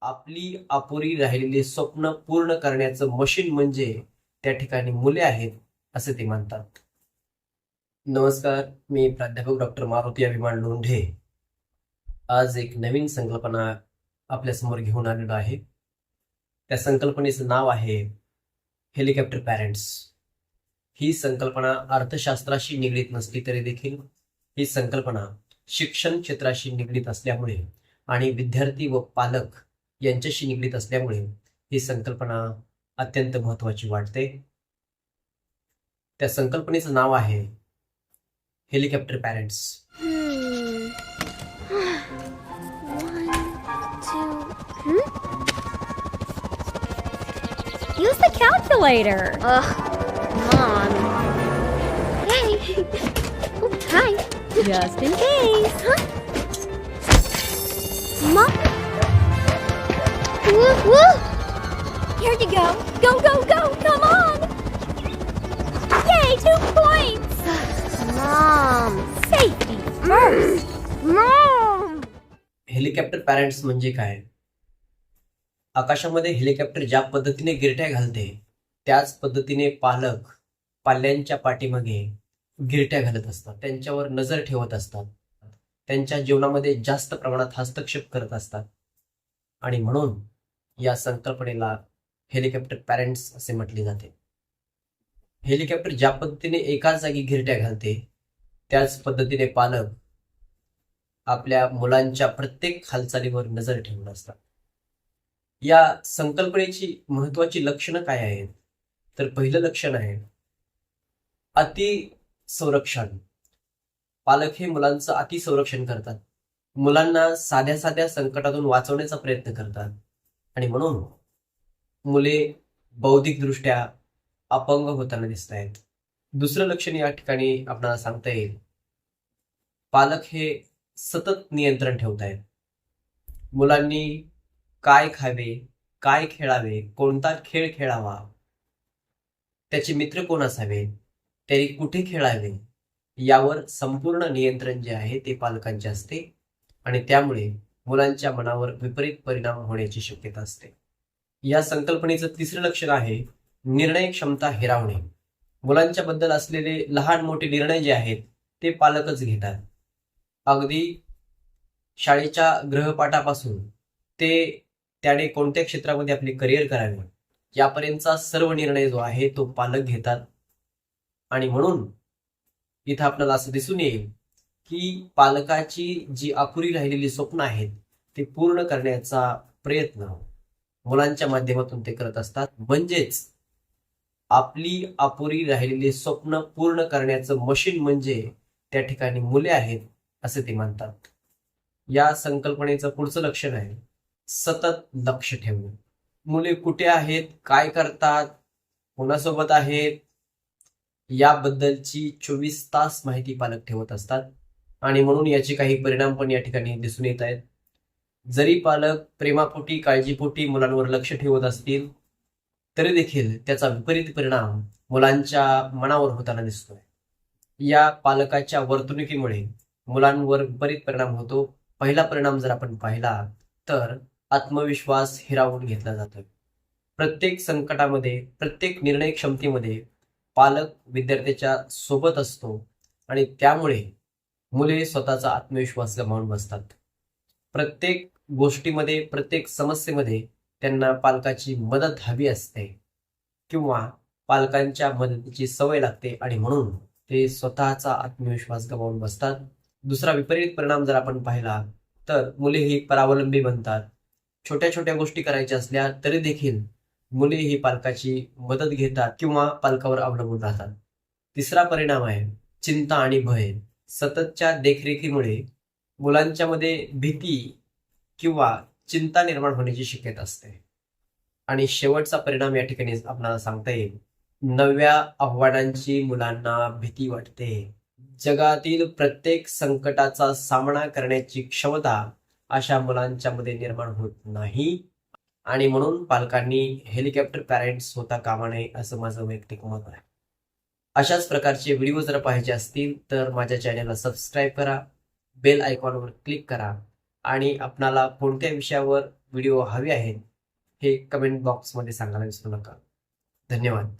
आपली अपुरी राहिलेली स्वप्न पूर्ण करण्याचं मशीन म्हणजे त्या ठिकाणी मुले आहेत असे ते म्हणतात. नमस्कार, मी प्राध्यापक डॉक्टर मारुती अभिमान लोंढे आज एक नवीन संकल्पना आपल्यासमोर घेऊन आलेलो आहे. त्या संकल्पनेचं नाव आहे हेलिकॉप्टर पॅरेंट्स. ही संकल्पना अर्थशास्त्राशी निगडीत नसली तरी देखील ही संकल्पना शिक्षण क्षेत्राशी निगडीत असल्यामुळे आणि विद्यार्थी व पालक यांच्याशी निगडीत असल्यामुळे ही संकल्पना अत्यंत महत्त्वाची वाटते. त्या संकल्पनेचं नाव आहे helicopter parents. 1, 2. Use the calculator. Mom. Hey. Oh, hi. Just in case. Mom. Woo, woo. Here you go. Go, go, go. Come on. Yay, 2 points. Mom. Safety first. Mom. Helicopter parents म्हणजे काय? आकाशामध्ये helicopter ज्या पद्धतीने गिरट्या घालते त्याच पद्धतीने पालक पाल्यांच्या पाठीमागे गिरट्या घालत असतात, त्यांच्यावर नजर ठेवत असतात, त्यांच्या जीवनामध्ये जास्त प्रमाणात हस्तक्षेप करत असतात आणि म्हणून या संकल्पनेला हेलिकॉप्टर पॅरेंट्स असे म्हटले जाते. हेलिकॉप्टर ज्या पद्धतीने एकाच जागी गिरट्या घालते त्याच पद्धतीने पालक आपल्या मुलांच्या प्रत्येक हालचालीवर नजर ठेवून असतात. या संकल्पनेची महत्वाची लक्षणं काय आहेत? तर पहिलं लक्षण आहे अति संरक्षण. पालक हे मुलांचं अति संरक्षण करतात, मुलांना साध्या साध्या संकटातून वाचवण्याचा प्रयत्न करतात आणि म्हणून मुले बौद्धिकदृष्ट्या अपंग होताना दिसत आहेत. दुसरं लक्षण या ठिकाणी आपल्याला सांगता येईल, पालक हे सतत नियंत्रण ठेवत आहेत. मुलांनी काय खावे, काय खेळावे, कोणता खेळ खेळावा, त्याचे मित्र कोण असावे, त्यांनी कुठे खेळावे, यावर संपूर्ण नियंत्रण जे आहे ते पालकांचे असते आणि त्यामुळे मुलांच्या मनावर विपरीत परिणाम होण्याची शक्यता असते. या संकल्पनेचं तिसरं लक्षण आहे निर्णय क्षमता हिरावणे. मुलांच्या बद्दल असलेले लहान मोठे निर्णय जे आहेत ते पालकच घेतात. अगदी शाळेच्या गृहपाठापासून ते त्याने कोणत्या क्षेत्रामध्ये आपले करिअर करावे यापर्यंतचा सर्व निर्णय जो आहे तो पालक घेतात आणि म्हणून इथं आपल्याला असं दिसून येईल की पालकाची जी अपुरी राहिलेली स्वप्न आहेत ते पूर्ण करण्याचा प्रयत्न मुलांच्या माध्यमातून ते करत असतात. म्हणजेच आपली अपुरी राहिलेली स्वप्न पूर्ण करण्याचं मशीन म्हणजे त्या ठिकाणी मुले आहेत असे ते म्हणतात. या संकल्पनेचं पुढचं लक्षण आहे सतत लक्ष ठेवणे. मुले कुठे आहेत, काय करतात, कोणासोबत आहेत याबद्दलची 24 तास माहिती पालक ठेवत असतात आणि म्हणून याचे काही परिणाम पण या ठिकाणी दिसून येत आहेत. जरी पालक प्रेमापोटी काळजीपोटी मुलांवर लक्ष ठेवत असतील तरी देखील त्याचा विपरीत परिणाम मुलांच्या मनावर होताना दिसतोय. या पालकाच्या वर्तणुकीमुळे मुलांवर विपरीत परिणाम होतो. पहिला परिणाम जर आपण पाहिला तर आत्मविश्वास हिरावून घेतला जातो. प्रत्येक संकटामध्ये, प्रत्येक निर्णय क्षमतेमध्ये पालक विद्यार्थ्याच्या सोबत असतो आणि त्यामुळे मुले स्वतःचा आत्मविश्वास गमावून बसतात. प्रत्येक गोष्टीमध्ये, प्रत्येक समस्येमध्ये त्यांना पालकाची मदत हवी असते किंवा पालकांच्या मदतीची सवय लागते आणि म्हणून ते स्वतःचा आत्मविश्वास गमावून बसतात. दुसरा विपरीत परिणाम जर आपण पाहिला तर मुले ही परावलंबी बनतात. छोट्या छोट्या गोष्टी करायच्या असल्या तरी देखील मुले ही पालकाची मदत घेतात किंवा पालकावर अवलंबून राहतात. तिसरा परिणाम आहे चिंता आणि भय. सततच्या देखरेखीमुळे मुलांच्या मध्ये भीती किंवा चिंता निर्माण होण्याची शक्यता असते. आणि शेवटचा परिणाम या ठिकाणी आपल्याला सांगता येईल नव्या आव्हानांची मुलांना भीती वाटते. जगातील प्रत्येक संकटाचा सामना करण्याची क्षमता अशा मुलांच्या मध्ये निर्माण होत नाही आणि म्हणून पालकांनी हेलिकॉप्टर पॅरेंट्स होता कामा नये असं माझं वैयक्तिक मत आहे. अशाच प्रकारचे व्हिडिओ जर पाहिजे असतील तर माझ्या चॅनलला सबस्क्राईब करा, बेल आयकॉनवर क्लिक करा आणि आपणाला कोणत्या विषयावर व्हिडिओ हवे आहेत हे कमेंट बॉक्समध्ये सांगायला विसरू नका. धन्यवाद.